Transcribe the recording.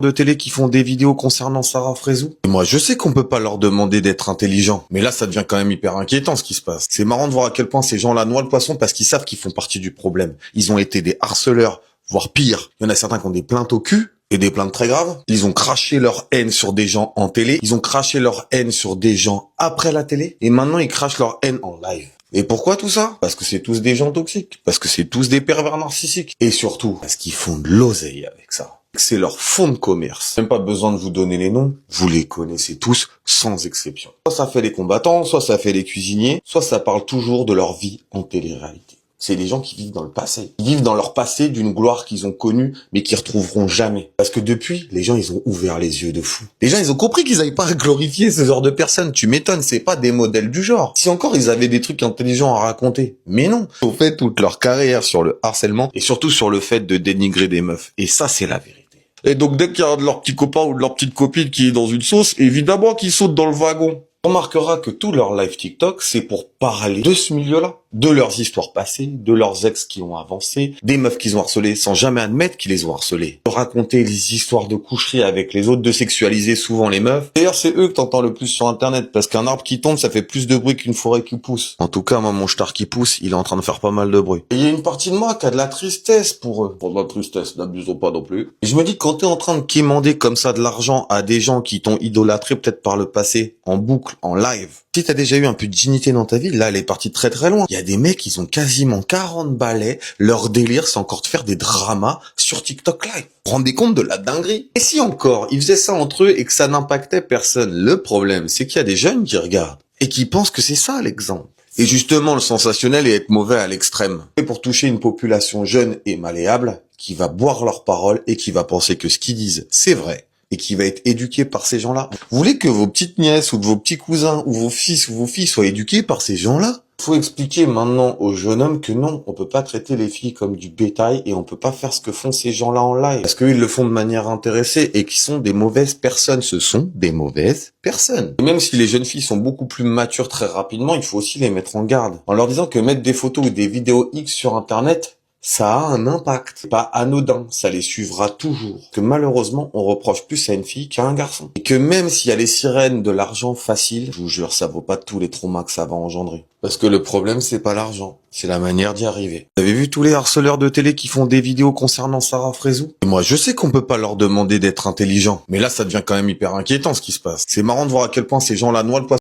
de télé qui font des vidéos concernant Sarah Frézou. Et moi, je sais qu'on peut pas leur demander d'être intelligents, mais là, ça devient quand même hyper inquiétant ce qui se passe. C'est marrant de voir à quel point ces gens-là noient le poisson parce qu'ils savent qu'ils font partie du problème. Ils ont été des harceleurs, voire pire. Il y en a certains qui ont des plaintes au cul. Et des plaintes très graves. Ils ont craché leur haine sur des gens en télé. Ils ont craché leur haine sur des gens après la télé. Et maintenant, ils crachent leur haine en live. Et pourquoi tout ça? Parce que c'est tous des gens toxiques. Parce que c'est tous des pervers narcissiques. Et surtout, parce qu'ils font de l'oseille avec ça. C'est leur fonds de commerce. Même pas besoin de vous donner les noms. Vous les connaissez tous, sans exception. Soit ça fait les combattants, soit ça fait les cuisiniers, soit ça parle toujours de leur vie en télé-réalité. C'est les gens qui vivent dans le passé. Ils vivent dans leur passé d'une gloire qu'ils ont connue, mais qu'ils retrouveront jamais. Parce que depuis, les gens, ils ont ouvert les yeux de fou. Les gens, ils ont compris qu'ils n'avaient pas à glorifier ce genre de personnes. Tu m'étonnes, c'est pas des modèles du genre. Si encore ils avaient des trucs intelligents à raconter. Mais non. Ils ont fait toute leur carrière sur le harcèlement, et surtout sur le fait de dénigrer des meufs. Et ça, c'est la vérité. Et donc, dès qu'il y a de leur petit copain ou de leur petite copine qui est dans une sauce, évidemment qu'ils sautent dans le wagon. On remarquera que tout leur live TikTok, c'est pour parler de ce milieu-là, de leurs histoires passées, de leurs ex qui ont avancé, des meufs qu'ils ont harcelées sans jamais admettre qu'ils les ont harcelées, de raconter les histoires de coucherie avec les autres, de sexualiser souvent les meufs. D'ailleurs, c'est eux que t'entends le plus sur Internet, parce qu'un arbre qui tombe, ça fait plus de bruit qu'une forêt qui pousse. En tout cas, moi, mon star qui pousse, il est en train de faire pas mal de bruit. Et il y a une partie de moi qui a de la tristesse pour eux. Pour de la tristesse, n'abusons pas non plus. Et je me dis que quand t'es en train de quémander comme ça de l'argent à des gens qui t'ont idolâtré peut-être par le passé, en boucle, en live. Si t'as déjà eu un peu de dignité dans ta vie, là, elle est partie très très loin. Il y a des mecs, ils ont quasiment 40 balais. Leur délire, c'est encore de faire des dramas sur TikTok Live. Vous vous rendez compte de la dinguerie? Et si encore, ils faisaient ça entre eux et que ça n'impactait personne? Le problème, c'est qu'il y a des jeunes qui regardent et qui pensent que c'est ça l'exemple. Et justement, le sensationnel est être mauvais à l'extrême. Et pour toucher une population jeune et malléable, qui va boire leurs paroles et qui va penser que ce qu'ils disent, c'est vrai. Et qui va être éduqué par ces gens-là. Vous voulez que vos petites nièces ou vos petits cousins ou vos fils ou vos filles soient éduqués par ces gens-là? Faut expliquer maintenant aux jeunes hommes que non, on peut pas traiter les filles comme du bétail et on peut pas faire ce que font ces gens-là en live. Parce qu'ils le font de manière intéressée et qu'ils sont des mauvaises personnes. Ce sont des mauvaises personnes. Et même si les jeunes filles sont beaucoup plus matures très rapidement, il faut aussi les mettre en garde. En leur disant que mettre des photos ou des vidéos X sur Internet, ça a un impact. C'est pas anodin, ça les suivra toujours. Que malheureusement, on reproche plus à une fille qu'à un garçon. Et que même s'il y a les sirènes de l'argent facile, je vous jure, ça vaut pas tous les traumas que ça va engendrer. Parce que le problème, c'est pas l'argent, c'est la manière d'y arriver. Vous avez vu tous les harceleurs de télé qui font des vidéos concernant Sarah Frézou? Et moi, je sais qu'on peut pas leur demander d'être intelligents, mais là, ça devient quand même hyper inquiétant ce qui se passe. C'est marrant de voir à quel point ces gens-là noient le poisson.